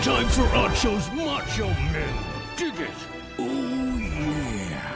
time for Acho's Macho Men. Dig it. Oh, yeah.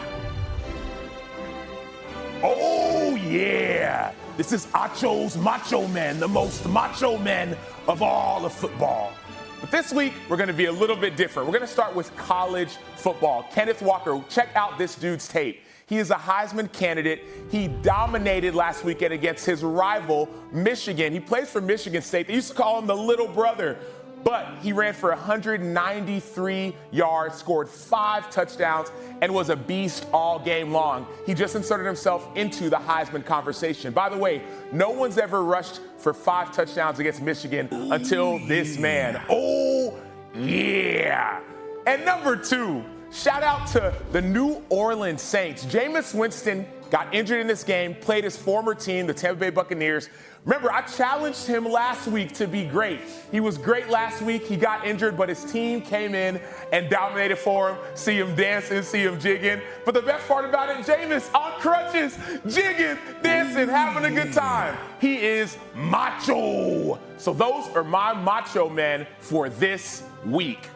Oh, yeah. This is Acho's Macho Men, the most macho men of all of football. But this week, we're going to be a little bit different. We're going to start with college football. Kenneth Walker, check out this dude's tape. He is a Heisman candidate. He dominated last weekend against his rival, Michigan. He plays for Michigan State. They used to call him the little brother. But he ran for 193 yards, scored 5 touchdowns, and was a beast all game long. He just inserted himself into the Heisman conversation. By the way, no one's ever rushed for 5 touchdowns against Michigan until this man. Oh, yeah. And number 2, shout out to the New Orleans Saints. Jameis Winston got injured in this game, played his former team, the Tampa Bay Buccaneers. Remember, I challenged him last week to be great. He was great last week. He got injured, but his team came in and dominated for him. See him dancing, see him jigging. But the best part about it, Jameis on crutches, jigging, dancing, having a good time. He is macho. So those are my macho men for this week.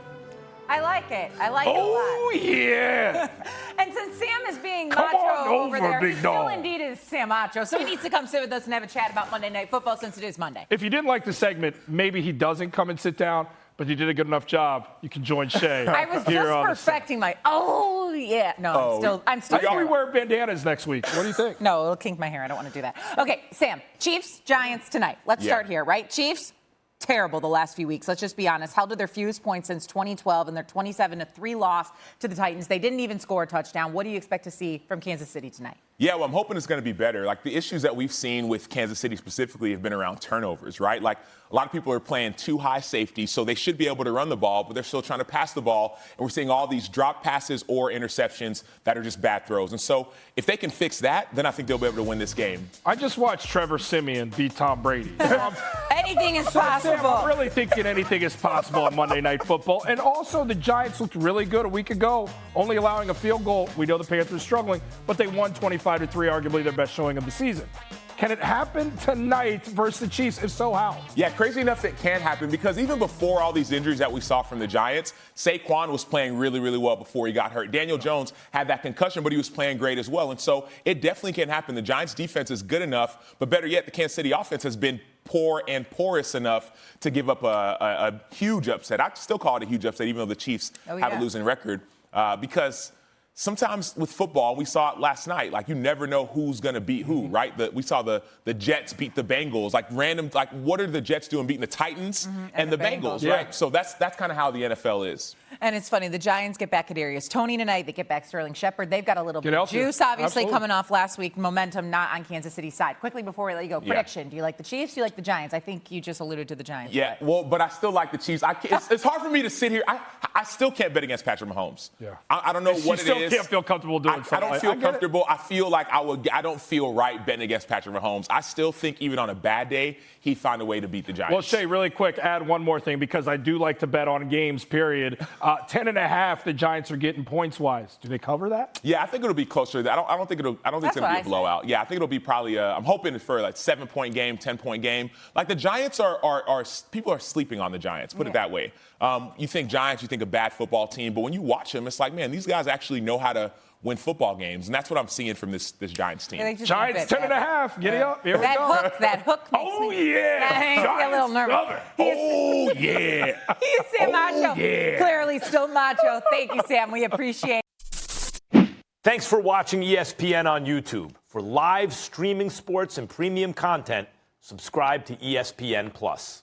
I like it. I like it a lot. Oh, yeah. And since Sam is being Come macho on over, there, big he still dog. indeed is Sam Macho. So he needs to come sit with us and have a chat about Monday Night Football since it is Monday. If you didn't like the segment, maybe he doesn't come and sit down, but you did a good enough job. You can join Shay. I was here just on the perfecting my, oh, yeah. No, I'm still I thought we here. wear bandanas next week. What do you think? No, it'll kink my hair. I don't want to do that. Okay, Sam, Chiefs, Giants tonight. Let's start here, right? Chiefs, terrible the last few weeks. Let's just be honest. Held to their fewest points since 2012 and their 27-3 loss to the Titans. They didn't even score a touchdown. What do you expect to see from Kansas City tonight? Yeah, well, I'm hoping it's going to be better. Like, the issues that we've seen with Kansas City specifically have been around turnovers, right? Like, a lot of people are playing too high safety, so they should be able to run the ball, but they're still trying to pass the ball. And we're seeing all these drop passes or interceptions that are just bad throws. And so if they can fix that, then I think they'll be able to win this game. I just watched Trevor Siemian beat Tom Brady. Anything is Sam, possible. I'm really thinking anything is possible on Monday Night Football. And also, the Giants looked really good a week ago, only allowing a field goal. We know the Panthers are struggling, but they won 25-3, arguably their best showing of the season. Can it happen tonight versus the Chiefs? If so, how? Yeah, crazy enough it can happen because even before all these injuries that we saw from the Giants, Saquon was playing really, really well before he got hurt. Daniel Jones had that concussion, but he was playing great as well. And so it definitely can happen. The Giants' defense is good enough, but better yet, the Kansas City offense has been poor and porous enough to give up a huge upset. I still call it a huge upset, even though the Chiefs have a losing record, because sometimes with football, we saw it last night, like you never know who's going to beat who, right? We saw the Jets beat the Bengals, like random, like what are the Jets doing beating the Titans and the Bengals, right? So that's kind of how the NFL is. And it's funny, the Giants get back Kadarius Toney tonight. They get back Sterling Shepard. They've got a little bit of juice, obviously, coming off last week. Momentum not on Kansas City's side. Quickly before we let you go, prediction. Do you like the Chiefs? Do you like the Giants? I think you just alluded to the Giants. Yeah, well, but I still like the Chiefs. It's hard for me to sit here. I still can't bet against Patrick Mahomes. Yeah. I don't know what it is. You still can't feel comfortable doing something. I don't feel comfortable. I feel like I don't feel right betting against Patrick Mahomes. I still think even on a bad day, he'd find a way to beat the Giants. Well, Shay, really quick, add one more thing because I do like to bet on games, period. 10.5, the Giants are getting points-wise. Do they cover that? Yeah, I think it'll be closer to that. I don't think it's going to be a blowout. Yeah, I think it'll be probably I'm hoping for like 7-point game, 10-point game. Like the Giants are people are sleeping on the Giants, put it that way. You think Giants, you think a bad football team, but when you watch them, it's like, man, these guys actually know how to win football games, and that's what I'm seeing from this Giants team. Giants 10.5. Get it up. Here we go. That hook makes me a little nervous. Oh, yeah. He is Sam Macho. Yeah. Clearly still macho. Thank you, Sam. We appreciate it. Thanks for watching ESPN on YouTube. For live streaming sports and premium content, subscribe to ESPN+.